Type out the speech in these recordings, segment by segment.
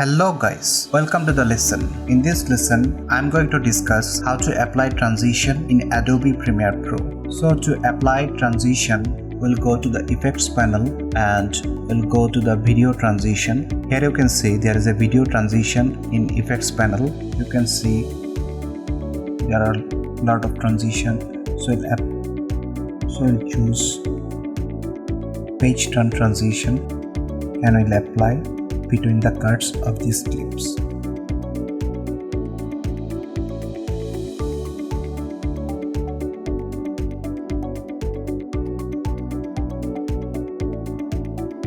Hello guys, welcome to the lesson. In this lesson, I'm going to discuss how to apply transition in Adobe Premiere Pro. So to apply transition, we'll go to the effects panel and we'll go to the video transition. Here you can see there is a video transition in effects panel. You can see there are a lot of transition. So we'll choose page turn transition and we'll apply between the cuts of these clips.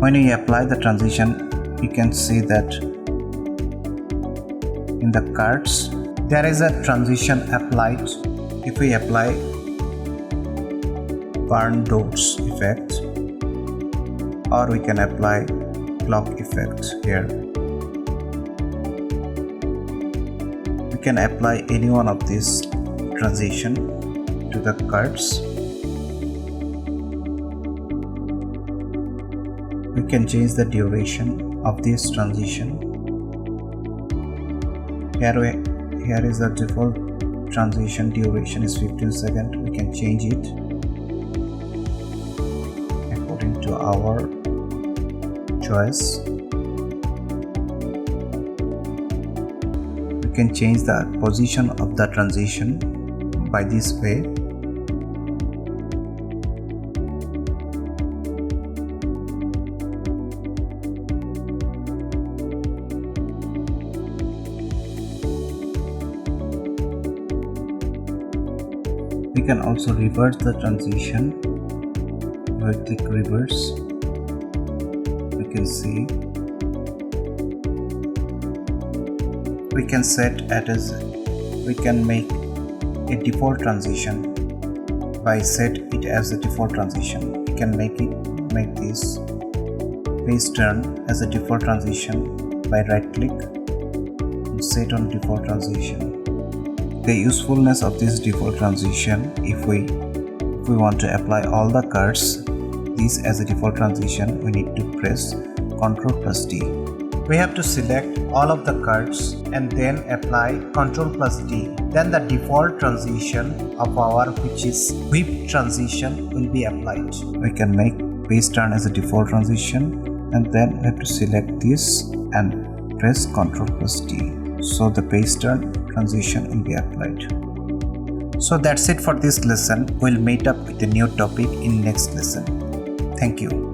When we apply the transition, you can see that in the cuts there is a transition applied. If we apply burn dots effect, or we can apply clock effect here. We can apply any one of these transition to the cuts. We can change the duration of this transition. Here is the default transition duration is 15 seconds. We can change it according to our choice. We can change the position of the transition by this way. We can also reverse the transition. Right click reverse. We can see we can set it as we can make a default transition by set it as a default transition. We can make this page turn as a default transition by right click and set on default transition. The usefulness of this default transition, if we want to apply all the cuts this as a default transition, we need to press Ctrl+D. We have to select all of the cuts and then apply Ctrl+D. Then the default transition of our, which is whip transition, will be applied. We can make page turn as a default transition and then we have to select this and press Ctrl+D. So the page turn transition will be applied. So that's it for this lesson. We'll meet up with a new topic in next lesson. Thank you.